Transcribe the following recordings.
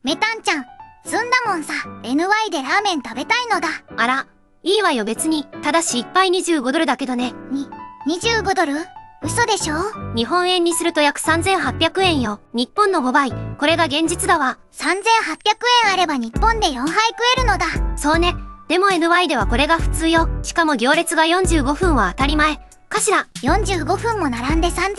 メタンちゃん、済んだもんさ。NY でラーメン食べたいのだ。あら、いいわよ別に。ただし1杯25ドルだけどね。25ドル？嘘でしょ？日本円にすると約3800円よ。日本の5倍。これが現実だわ。3800円あれば日本で4杯食えるのだ。そうね。でも NY ではこれが普通よ。しかも行列が45分は当たり前。かしら。45分も並んで3800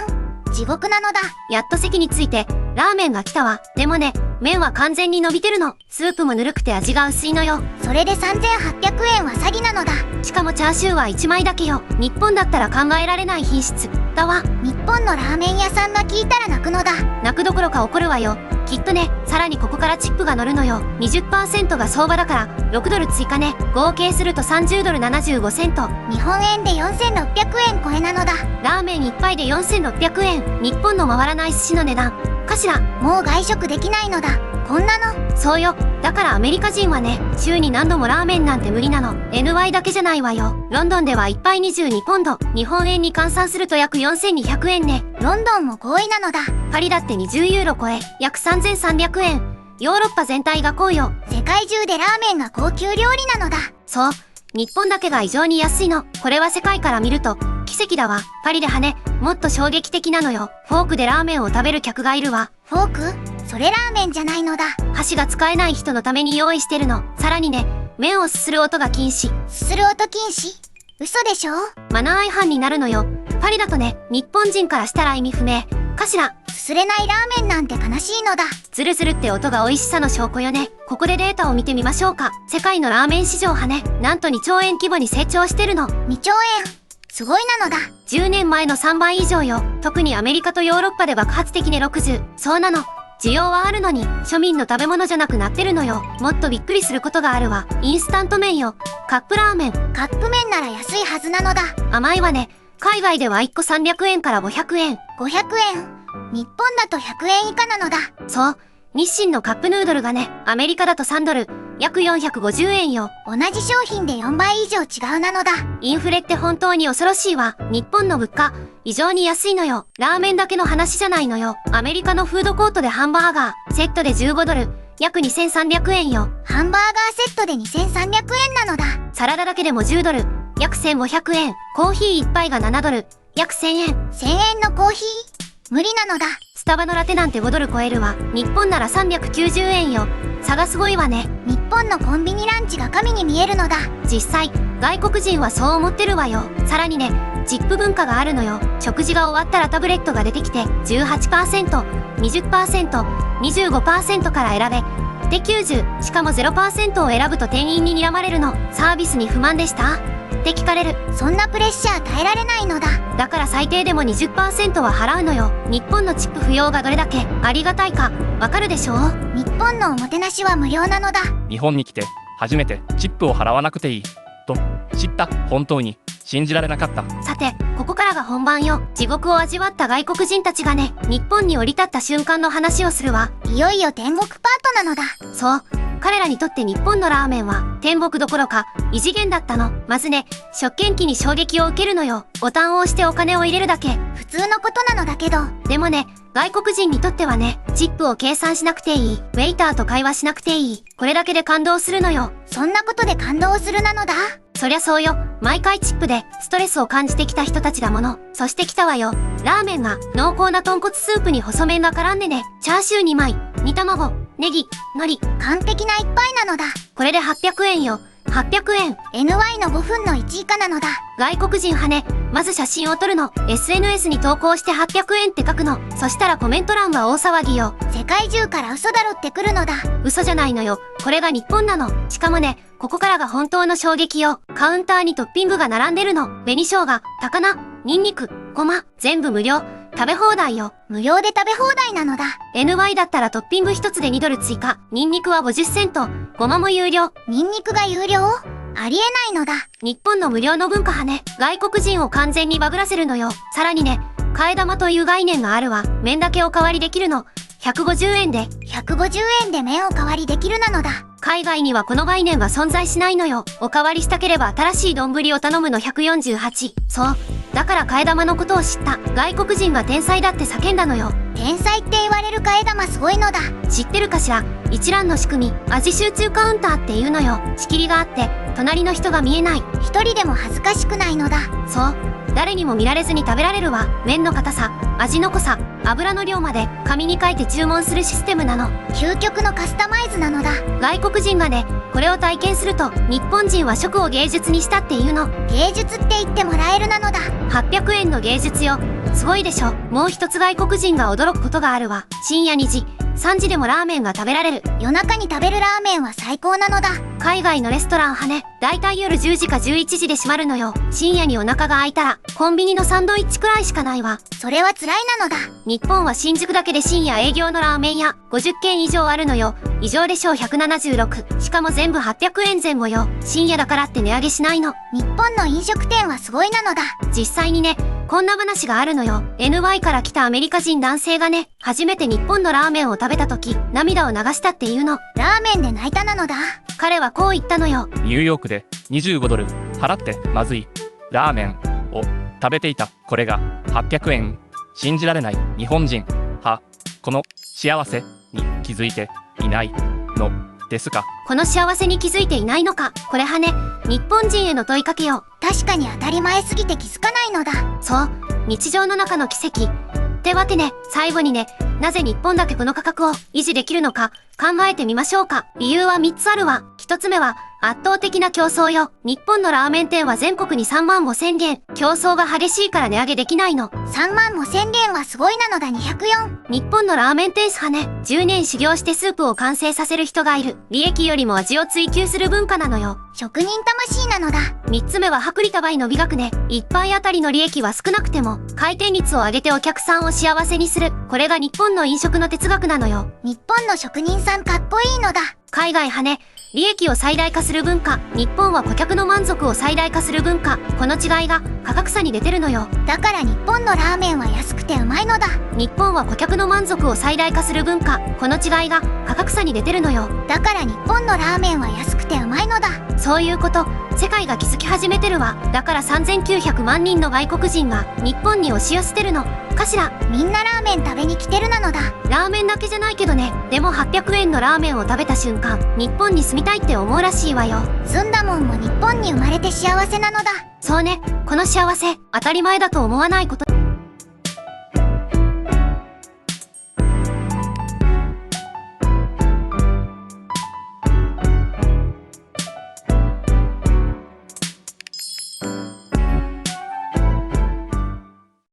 円。地獄なのだ。やっと席について、ラーメンが来たわ。でもね、麺は完全に伸びてるの。スープもぬるくて味が薄いのよ。それで3800円は詐欺なのだ。しかもチャーシューは1枚だけよ。日本だったら考えられない品質だわ。日本のラーメン屋さんが聞いたら泣くのだ。泣くどころか怒るわよ。きっとね、さらにここからチップが乗るのよ。20% が相場だから6ドル追加ね。合計すると30ドル75セント。日本円で4600円超えなのだ。ラーメン1杯で4600円。日本の回らない寿司の値段かしら。もう外食できないのだ。こんなの。そうよ。だからアメリカ人はね、週に何度もラーメンなんて無理なの。NY だけじゃないわよ。ロンドンでは1杯22ポンド。日本円に換算すると約4200円ね。ロンドンも高位なのだ。パリだって20ユーロ超え、約3300円。ヨーロッパ全体が高よ。世界中でラーメンが高級料理なのだ。そう。日本だけが異常に安いの。これは世界から見ると、奇跡だわ。パリではね、もっと衝撃的なのよ。フォークでラーメンを食べる客がいるわ。フォーク？それラーメンじゃないのだ。箸が使えない人のために用意してるの。さらにね、麺をすする音が禁止。すする音禁止？嘘でしょ？マナー違反になるのよ。パリだとね、日本人からしたら意味不明。かしら。すすれないラーメンなんて悲しいのだ。ズルズルって音が美味しさの証拠よね。ここでデータを見てみましょうか。世界のラーメン市場はね、なんと2兆円規模に成長してるの。2兆円。すごいなのだ。10年前の3倍以上よ。特にアメリカとヨーロッパで爆発的ね60。そうなの。需要はあるのに、庶民の食べ物じゃなくなってるのよ。もっとびっくりすることがあるわ。インスタント麺よ。カップラーメン。カップ麺なら安いはずなのだ。甘いわね。海外では1個300円から500円。500円。日本だと100円以下なのだ。そう。日清のカップヌードルがね、アメリカだと3ドル、約450円よ。同じ商品で4倍以上違うなのだ。インフレって本当に恐ろしいわ。日本の物価、異常に安いのよ。ラーメンだけの話じゃないのよ。アメリカのフードコートでハンバーガー、セットで15ドル、約2300円よ。ハンバーガーセットで2300円なのだ。サラダだけでも10ドル、約1500円。コーヒー1杯が7ドル、約1000円。1000円のコーヒー？無理なのだ。スタバのラテなんて5ドル超えるわ。日本なら390円よ。差がすごいわね。日本のコンビニランチが神に見えるのだ。実際、外国人はそう思ってるわよ。さらにね、チップ文化があるのよ。食事が終わったらタブレットが出てきて、18%、20%、25% から選べ。で90、しかも 0% を選ぶと店員に睨まれるの。サービスに不満でしたって聞かれる。そんなプレッシャー耐えられないのだ。だから最低でも 20% は払うのよ。日本のチップ不要がどれだけありがたいか、わかるでしょう？日本のおもてなしは無料なのだ。日本に来て、初めてチップを払わなくていい、と知った。本当に信じられなかった。さて、ここからが本番よ。地獄を味わった外国人たちがね、日本に降り立った瞬間の話をするわ。いよいよ天国パートなのだ。そう。彼らにとって日本のラーメンは天国どころか異次元だったの。まずね、食券機に衝撃を受けるのよ。ボタンを押してお金を入れるだけ。普通のことなのだけど。でもね、外国人にとってはね、チップを計算しなくていい。ウェイターと会話しなくていい。これだけで感動するのよ。そんなことで感動するなのだ。そりゃそうよ。毎回チップでストレスを感じてきた人たちだもの。そして来たわよ。ラーメンが濃厚な豚骨スープに細麺が絡んでね、チャーシュー2枚、煮卵、ネギ、海苔。完璧な一杯なのだ。これで800円よ。800円。NY の5分の1以下なのだ。外国人はね、まず写真を撮るの。SNS に投稿して800円って書くの。そしたらコメント欄は大騒ぎよ。世界中から嘘だろってくるのだ。嘘じゃないのよ。これが日本なの。しかもね、ここからが本当の衝撃よ。カウンターにトッピングが並んでるの。紅生姜、高菜、ニンニク、ごま、全部無料。食べ放題よ。無料で食べ放題なのだ。NY だったらトッピング1つで2ドル追加。ニンニクは50セント。ごまも有料。ニンニクが有料？ありえないのだ。日本の無料の文化はね、外国人を完全にバグらせるのよ。さらにね、替え玉という概念があるわ。麺だけおかわりできるの。150円で。150円で麺おかわりできるなのだ。海外にはこの概念は存在しないのよ。おかわりしたければ新しい丼を頼むの148。そう。だから替え玉のことを知った外国人が天才だって叫んだのよ。天才って言われる替え玉すごいのだ。知ってるかしら。一覧の仕組み、味集中カウンターっていうのよ。仕切りがあって、隣の人が見えない。一人でも恥ずかしくないのだ。そう。誰にも見られずに食べられるわ。麺の硬さ、味の濃さ、油の量まで紙に書いて注文するシステムなの。究極のカスタマイズなのだ。外国人がね、これを体験すると、日本人は食を芸術にしたっていうの。芸術って言ってもらえるなのだ。800円の芸術よ。すごいでしょ。もう一つ外国人が驚くことがあるわ。深夜2時、3時でもラーメンが食べられる。夜中に食べるラーメンは最高なのだ。海外のレストラン派ね。だいたい夜10時か11時で閉まるのよ。深夜にお腹が空いたら、コンビニのサンドイッチくらいしかないわ。それは辛いなのだ。日本は新宿だけで深夜営業のラーメン屋50軒以上あるのよ。異常でしょう176。しかも全部800円前後よ。深夜だからって値上げしないの。日本の飲食店はすごいなのだ。実際にね、こんな話があるのよ。NY から来たアメリカ人男性がね、初めて日本のラーメンを食べた時、涙を流したっていうの。ラーメンで泣いたなのだ。彼はこう言ったのよ。ニューヨークで25ドル払ってまずいラーメンを食べていた。これが800円。信じられない。日本人はこの幸せに気づいていないのですか。この幸せに気づいていないのか。これはね、日本人への問いかけよ。確かに当たり前すぎて気づかないのだ。そう、日常の中の奇跡。ってわけね、最後にね、なぜ日本だけこの価格を維持できるのか考えてみましょうか。理由は3つあるわ。1つ目は圧倒的な競争よ。日本のラーメン店は全国に3万5千軒。競争が激しいから値上げできないの。3万5千軒はすごいなのだ。204。日本のラーメン店派ね、10年修行してスープを完成させる人がいる。利益よりも味を追求する文化なのよ。職人魂なのだ。3つ目は薄利多売の美学ね。1杯あたりの利益は少なくても回転率を上げてお客さんを幸せにする。これが日本の飲食の哲学なのよ。日本の職人さんかっこいいのだ。海外派ね、利益を最大化する文化。日本は顧客の満足を最大化する文化。この違いが価格差に出てるのよ。だから日本のラーメンは安くてうまいのだ。日本は顧客の満足を最大化する文化。この違いが価格差に出てるのよ。だから日本のラーメンは安くてうまいのだ。そういうこと、世界が気づき始めてるわ。だから3900万人の外国人が日本に押し寄せてるのかしら。みんなラーメン食べに来てるなのだ。ラーメンだけじゃないけどね。でも800円のラーメンを食べた瞬間、日本に住みたいって思うらしいわよ。ずんだもんも日本に生まれて幸せなのだ。そうね、この幸せ、当たり前だと思わないこと。